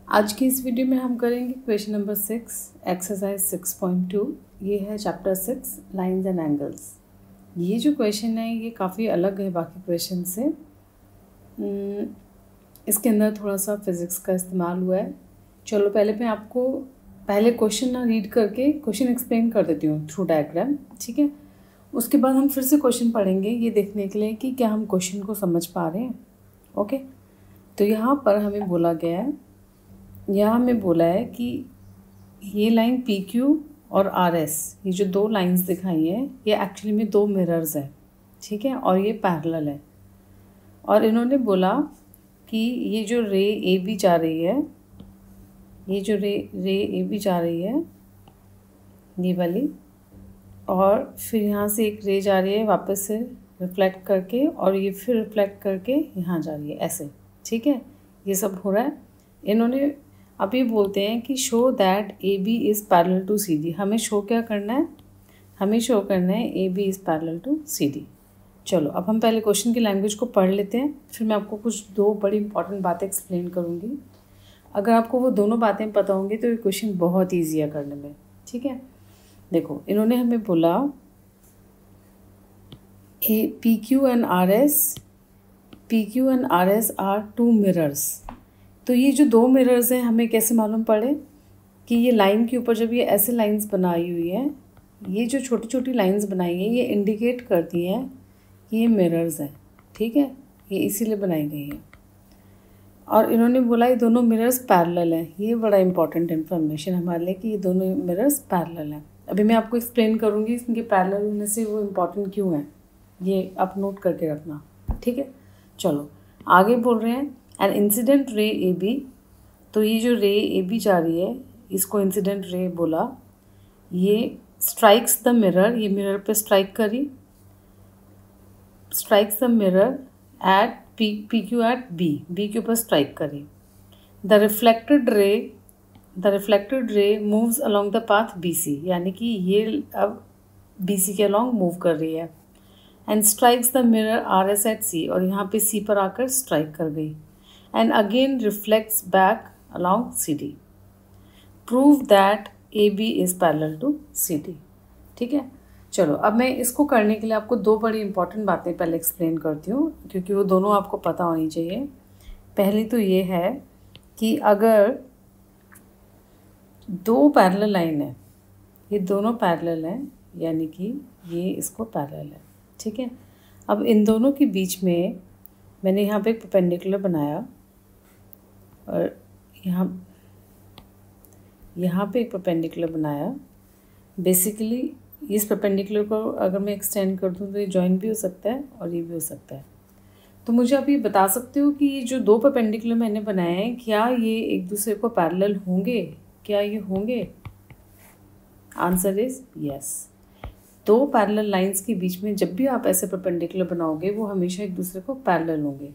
आज की इस वीडियो में हम करेंगे क्वेश्चन नंबर 6 एक्सरसाइज 6.2। ये है चैप्टर 6 लाइंस एंड एंगल्स। ये जो क्वेश्चन है ये काफ़ी अलग है बाकी क्वेश्चन से। इसके अंदर थोड़ा सा फिज़िक्स का इस्तेमाल हुआ है। चलो पहले मैं आपको पहले क्वेश्चन ना रीड करके क्वेश्चन एक्सप्लेन कर देती हूँ थ्रू डायग्राम, ठीक है। उसके बाद हम फिर से क्वेश्चन पढ़ेंगे ये देखने के लिए कि क्या हम क्वेश्चन को समझ पा रहे हैं। ओके, तो यहाँ पर हमें बोला गया है, यहाँ हमें बोला है कि ये लाइन पी क्यू और आर एस, ये जो दो लाइंस दिखाई हैं ये एक्चुअली में दो मिरर्स हैं, ठीक है, और ये पैरेलल है। और इन्होंने बोला कि ये जो रे ए बी जा रही है, ये जो रे ए बी जा रही है ये वाली, और फिर यहाँ से एक रे जा रही है वापस से रिफ्लेक्ट करके, और ये फिर रिफ्लेक्ट करके यहाँ जा रही है ऐसे, ठीक है। ये सब हो रहा है। इन्होंने अब ये बोलते हैं कि show that A B is parallel to C D. हमें शो क्या करना है, हमें शो करना है A B is parallel to C D. चलो अब हम पहले क्वेश्चन की लैंग्वेज को पढ़ लेते हैं, फिर मैं आपको कुछ दो बड़ी इंपॉर्टेंट बातें एक्सप्लेन करूँगी। अगर आपको वो दोनों बातें पता होंगी तो ये क्वेश्चन बहुत ईजी है करने में, ठीक है। देखो इन्होंने हमें बोला P Q and R S are two mirrors. तो ये जो दो मिरर्स हैं हमें कैसे मालूम पड़े कि ये लाइन के ऊपर जब ये ऐसे लाइंस बनाई हुई हैं, ये जो छोटी छोटी लाइंस बनाई हैं ये इंडिकेट करती हैं कि ये मिरर्स हैं, ठीक है, ये इसीलिए बनाई गई हैं। और इन्होंने बोला ये दोनों मिरर्स पैरेलल हैं। ये बड़ा इंपॉर्टेंट इन्फॉर्मेशन हमारे लिए कि ये दोनों मिरर्स पैरेलल हैं। अभी मैं आपको एक्सप्लेन करूँगी इनके पैरेलल होने से वो इम्पॉर्टेंट क्यों है, ये आप नोट करके रखना, ठीक है। चलो आगे बोल रहे हैं an incident ray A B. तो ये जो रे ए बी जा रही है इसको इंसिडेंट रे बोला। ये स्ट्राइक्स द मिरर, ये मिरर पे स्ट्राइक करी, strikes the mirror at P Q at B के ऊपर स्ट्राइक करी। The reflected ray moves along the path B C, यानी कि ये अब बी सी के अलॉन्ग मूव कर रही है। And strikes the mirror R S at C, और यहाँ पे सी पर आकर स्ट्राइक कर गई। And again reflects back along C D. Prove that A B is parallel to C D, ठीक है। चलो अब मैं इसको करने के लिए आपको दो बड़ी इंपॉर्टेंट बातें पहले एक्सप्लेन करती हूँ, क्योंकि वो दोनों आपको पता होनी चाहिए। पहली तो ये है कि अगर दो पैरेलल लाइन है, ये दोनों पैरेलल हैं, यानी कि ये इसको पैरेलल है, ठीक है। अब इन दोनों के बीच में मैंने यहाँ पे एक परपेंडिकुलर बनाया, और यहाँ पे एक परपेंडिकुलर बनाया। बेसिकली इस परपेंडिकुलर को अगर मैं एक्सटेंड कर दूँ तो ये जॉइन भी हो सकता है और ये भी हो सकता है। तो मुझे आप ये बता सकते हो कि ये जो दो परपेंडिकुलर मैंने बनाए हैं क्या ये एक दूसरे को पैरेलल होंगे, क्या ये होंगे? Answer is yes. दो पैरेलल लाइंस के बीच में जब भी आप ऐसे परपेंडिकुलर बनाओगे वो हमेशा एक दूसरे को पैरेलल होंगे,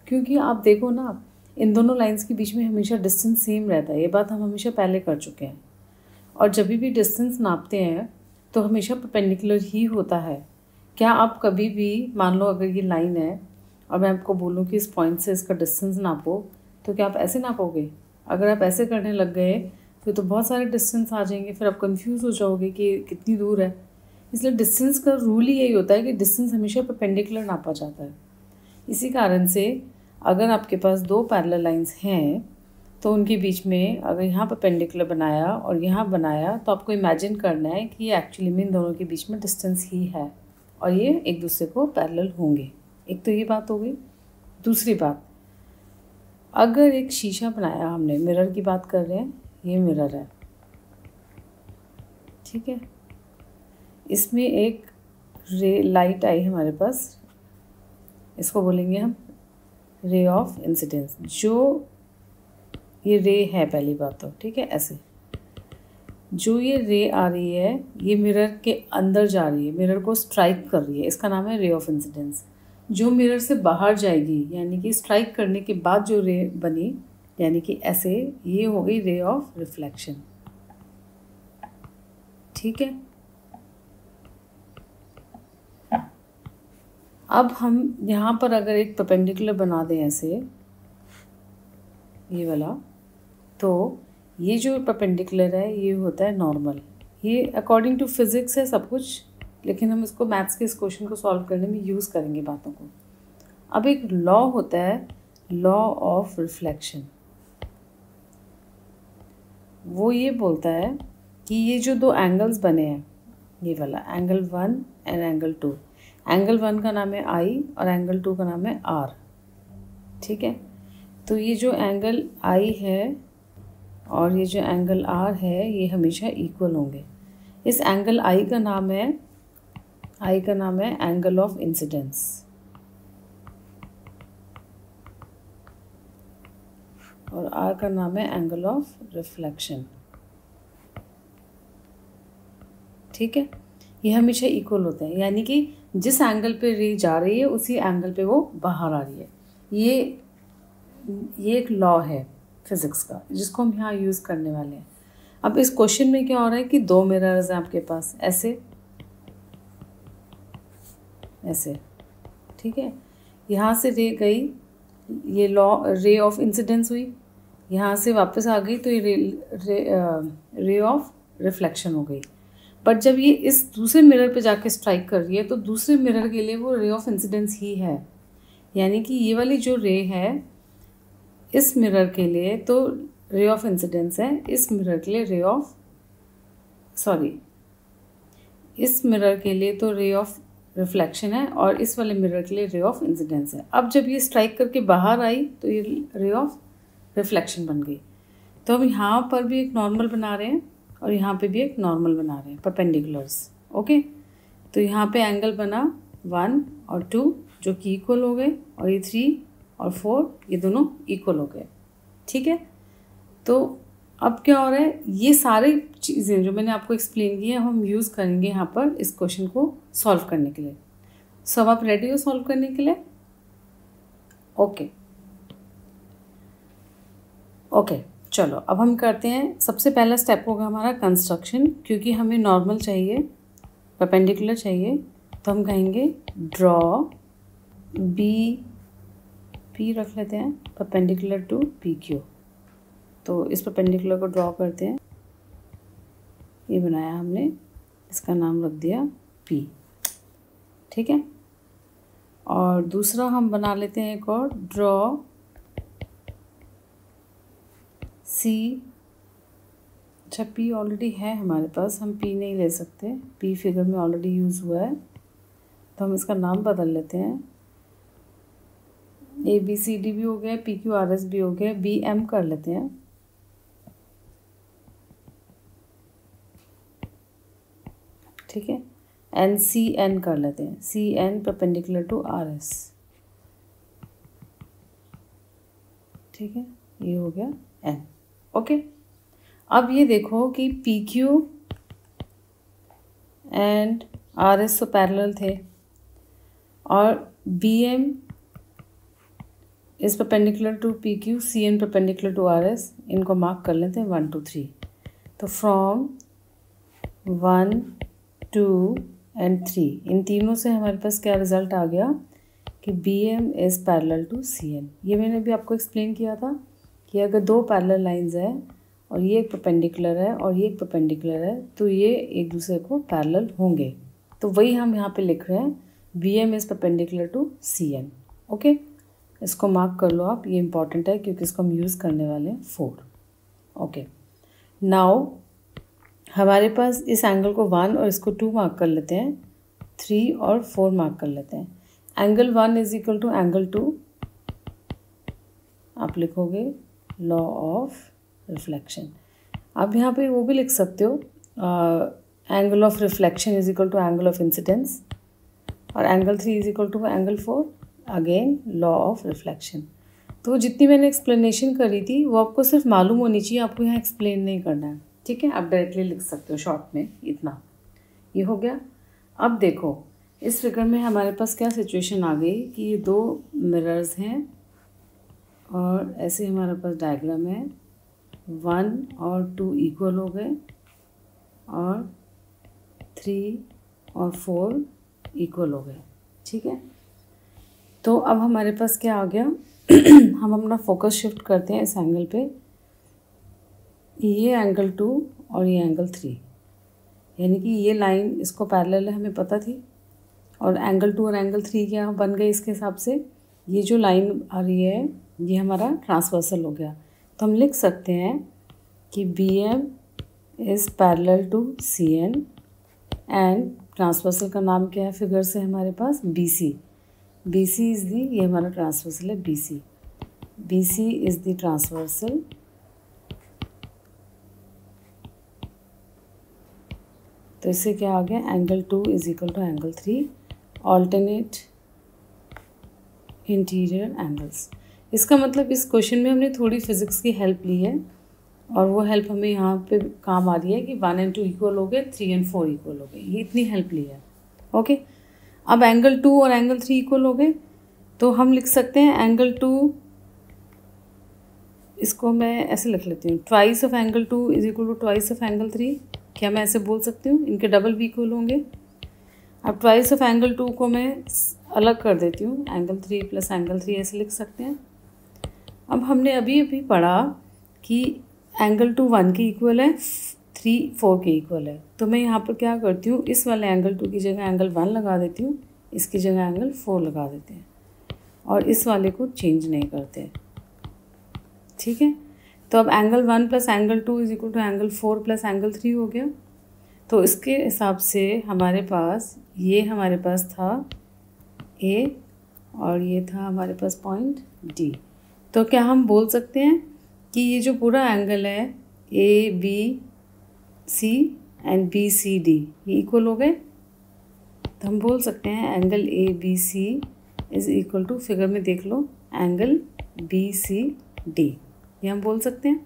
क्योंकि आप देखो ना इन दोनों लाइंस के बीच में हमेशा डिस्टेंस सेम रहता है। ये बात हम हमेशा पहले कर चुके हैं। और जब भी डिस्टेंस नापते हैं तो हमेशा परपेंडिकुलर ही होता है। क्या आप कभी भी मान लो अगर ये लाइन है और मैं आपको बोलूँ कि इस पॉइंट से इसका डिस्टेंस नापो, तो क्या आप ऐसे नापोगे? अगर आप ऐसे करने लग गए फिर तो बहुत सारे डिस्टेंस आ जाएंगे, फिर आप कंफ्यूज हो जाओगे कि कितनी दूर है। इसलिए डिस्टेंस का रूल ही यही होता है कि डिस्टेंस हमेशा परपेंडिकुलर नापा जाता है। इसी कारण से अगर आपके पास दो पैरेलल लाइंस हैं तो उनके बीच में अगर यहाँ परपेंडिकुलर बनाया और यहाँ बनाया तो आपको इमेजिन करना है कि ये एक्चुअली में इन दोनों के बीच में डिस्टेंस ही है और ये एक दूसरे को पैरेलल होंगे। एक तो ये बात हो गई। दूसरी बात, अगर एक शीशा बनाया हमने, मिरर की बात कर रहे हैं, ये मिरर है, ठीक है। इसमें एक रे लाइट आई हमारे पास, इसको बोलेंगे हम रे ऑफ इंसिडेंस। जो ये रे है पहली बात तो, ठीक है, ऐसे जो ये रे आ रही है ये मिरर के अंदर जा रही है, मिरर को स्ट्राइक कर रही है, इसका नाम है रे ऑफ इंसिडेंस। जो मिरर से बाहर जाएगी यानी कि स्ट्राइक करने के बाद जो रे बनी, यानी कि ऐसे, ये हो गई रे ऑफ रिफ्लेक्शन, ठीक है। अब हम यहाँ पर अगर एक परपेंडिकुलर बना दें ऐसे, ये वाला, तो ये जो परपेंडिकुलर है ये होता है नॉर्मल। ये अकॉर्डिंग टू फिज़िक्स है सब कुछ, लेकिन हम इसको मैथ्स के इस क्वेश्चन को सॉल्व करने में यूज़ करेंगे बातों को। अब एक लॉ होता है, लॉ ऑफ रिफ्लेक्शन। वो ये बोलता है कि ये जो दो एंगल्स बने हैं, ये वाला एंगल 1 एंड एंगल 2, एंगल 1 का नाम है आई और एंगल 2 का नाम है आर। ठीक है, तो ये जो एंगल आई है और ये जो एंगल आर है ये हमेशा इक्वल होंगे। इस एंगल आई का नाम है एंगल ऑफ इंसिडेंस, और आर का नाम है एंगल ऑफ रिफ्लेक्शन। ठीक है, ये हमेशा इक्वल होते हैं, यानी कि जिस एंगल पे रे जा रही है उसी एंगल पे वो बाहर आ रही है। ये एक लॉ है फिज़िक्स का, जिसको हम यहाँ यूज़ करने वाले हैं। अब इस क्वेश्चन में क्या हो रहा है कि दो मिरर्स हैं आपके पास, ऐसे ऐसे। ठीक है, यहाँ से रे गई, ये रे ऑफ इंसिडेंस हुई, यहाँ से वापस आ गई तो ये रे ऑफ रिफ्लेक्शन हो गई। बट जब ये इस दूसरे मिरर पे जाके स्ट्राइक कर रही है तो दूसरे मिरर के लिए वो रे ऑफ इंसिडेंस ही है, यानी कि ये वाली जो रे है इस मिरर के लिए तो रे ऑफ इंसिडेंस है, इस मिरर के लिए इस मिरर के लिए तो रे ऑफ रिफ्लेक्शन है और इस वाले मिरर के लिए रे ऑफ इंसिडेंस है। अब जब ये स्ट्राइक करके बाहर आई तो ये रे ऑफ रिफ्लेक्शन बन गई। तो हम यहाँ पर भी एक नॉर्मल बना रहे हैं और यहाँ पे भी एक नॉर्मल बना रहे हैं, परपेंडिकुलर्स। ओके, तो यहाँ पे एंगल बना 1 और 2 जो कि इक्वल हो गए, और ये 3 और 4 ये दोनों इक्वल हो गए। ठीक है, तो अब क्या हो रहा है, ये सारी चीज़ें जो मैंने आपको एक्सप्लेन की है हम यूज़ करेंगे यहाँ पर इस क्वेश्चन को सॉल्व करने के लिए। सो अब आप रेडी हो सॉल्व करने के लिए? ओके, चलो अब हम करते हैं। सबसे पहला स्टेप होगा हमारा कंस्ट्रक्शन, क्योंकि हमें नॉर्मल चाहिए, परपेंडिकुलर चाहिए, तो हम कहेंगे ड्रॉ पी रख लेते हैं परपेंडिकुलर टू पी क्यू। तो इस परपेंडिकुलर को ड्रॉ करते हैं, ये बनाया हमने, इसका नाम रख दिया पी। ठीक है, और दूसरा हम बना लेते हैं एक और, ड्रॉ सी। अच्छा, पी ऑलरेडी है हमारे पास, हम पी नहीं ले सकते, पी फिगर में ऑलरेडी यूज़ हुआ है, तो हम इसका नाम बदल लेते हैं। ABCD भी हो गया, PQRS भी हो गया, BM कर लेते हैं। ठीक है, NCN कर लेते हैं, CN परपेंडिकुलर टू RS। ठीक है, ये हो गया N। ओके, अब ये देखो कि PQ एंड RS तो पैरेलल थे, और BM इस perpendicular to PQ, CN perpendicular to RS, इनको मार्क कर लेते हैं 1 2 3। तो फ्रॉम 1 2 एंड 3, इन तीनों से हमारे पास क्या रिज़ल्ट आ गया कि BM is parallel to CN। ये मैंने भी आपको एक्सप्लेन किया था कि अगर दो पैरेलल लाइंस हैं और ये एक परपेंडिकुलर है और ये एक परपेंडिकुलर है तो ये एक दूसरे को पैरेलल होंगे। तो वही हम यहाँ पे लिख रहे हैं, BM is perpendicular to CN। Okay, इसको मार्क कर लो आप, ये इंपॉर्टेंट है क्योंकि इसको हम यूज़ करने वाले हैं 4। ओके, नाउ हमारे पास इस एंगल को 1 और इसको 2 मार्क कर लेते हैं, 3 और 4 मार्क कर लेते हैं। Angle 1 is equal to angle 2, आप लिखोगे लॉ ऑफ रिफ्लेक्शन। आप यहाँ पे वो भी लिख सकते हो, angle of reflection is equal to angle of incidence, और angle 3 is equal to angle 4, again law of reflection. तो जितनी मैंने एक्सप्लेनेशन करी थी वो आपको सिर्फ मालूम होनी चाहिए, आपको यहाँ एक्सप्लेन नहीं करना है। ठीक है, आप डायरेक्टली लिख सकते हो शॉर्ट में इतना। ये हो गया। अब देखो इस फिगर में हमारे पास क्या सिचुएशन आ गई कि ये दो मिरर्स हैं और ऐसे हमारे पास डायग्राम है, 1 और 2 इक्वल हो गए और 3 और 4 इक्वल हो गए। ठीक है, तो अब हमारे पास क्या आ गया हम अपना फोकस शिफ्ट करते हैं इस एंगल पे, ये एंगल 2 और ये एंगल 3, यानी कि ये लाइन इसको पैरेलल है, हमें पता थी। और एंगल 2 और एंगल 3 क्या बन गए इसके हिसाब से? ये जो लाइन आ रही है ये हमारा ट्रांसवर्सल हो गया। तो हम लिख सकते हैं कि BM is parallel to CN and transversal का नाम क्या है फिगर से हमारे पास? BC। BC इज़ दी, ये हमारा ट्रांसवर्सल है BC। BC is the transversal तो इससे क्या आ गया? Angle 2 is equal to angle 3 alternate interior angles. इसका मतलब इस क्वेश्चन में हमने थोड़ी फिज़िक्स की हेल्प ली है और वो हेल्प हमें यहाँ पे काम आ रही है कि 1 और 2 इक्वल हो गए, 3 और 4 इक्वल हो गए, ये इतनी हेल्प ली है। ओके, अब एंगल 2 और एंगल 3 इक्वल हो गए तो हम लिख सकते हैं एंगल 2, इसको मैं ऐसे लिख लेती हूँ, twice of angle 2 is equal to twice of angle 3। क्या मैं ऐसे बोल सकती हूँ? इनके डबल भी इक्वल होंगे। अब ट्वाइस ऑफ एंगल 2 को मैं अलग कर देती हूँ, एंगल 3 प्लस एंगल 3 ऐसे लिख सकते हैं। अब हमने अभी अभी पढ़ा कि एंगल 2 1 के इक्वल है, 3 4 के इक्वल है। तो मैं यहाँ पर क्या करती हूँ, इस वाले एंगल 2 की जगह एंगल 1 लगा देती हूँ, इसकी जगह एंगल 4 लगा देते हैं और इस वाले को चेंज नहीं करते। ठीक है, तो अब angle 1 plus angle 2 is equal to angle 4 plus angle 3 हो गया। तो इसके हिसाब से हमारे पास था A और ये था हमारे पास पॉइंट D। तो क्या हम बोल सकते हैं कि ये जो पूरा एंगल है ABC एंड BCD ये इक्वल हो गए? तो हम बोल सकते हैं angle ABC is equal to, figure में देख लो, एंगल BCD, ये हम बोल सकते हैं।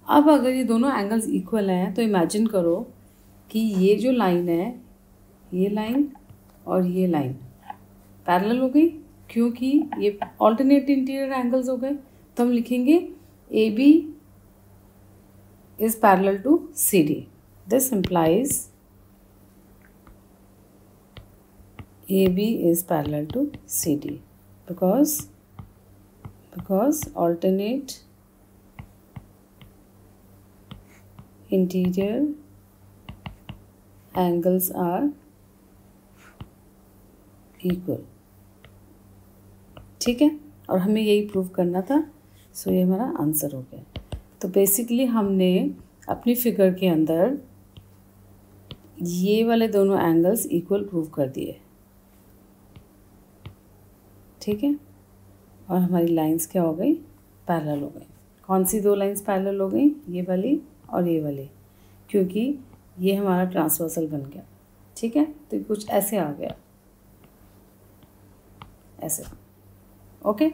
अब अगर ये दोनों एंगल्स इक्वल हैं तो इमेजिन करो कि ये जो लाइन है, ये लाइन और ये लाइन पैरेलल हो गई, क्योंकि ये ऑल्टरनेट इंटीरियर एंगल्स हो गए। तो हम लिखेंगे AB is parallel to CD। This implies AB is parallel to CD because alternate interior angles are equal। ठीक है, और हमें यही प्रूव करना था। सो ये हमारा आंसर हो गया। तो बेसिकली हमने अपनी फिगर के अंदर ये वाले दोनों एंगल्स इक्वल प्रूव कर दिए। ठीक है, और हमारी लाइंस क्या हो गई? पैरेलल हो गई। कौन सी दो लाइंस पैरेलल हो गई? ये वाली और ये वाली, क्योंकि ये हमारा ट्रांसवर्सल बन गया। ठीक है, तो कुछ ऐसे आ गया, ऐसे। ओके।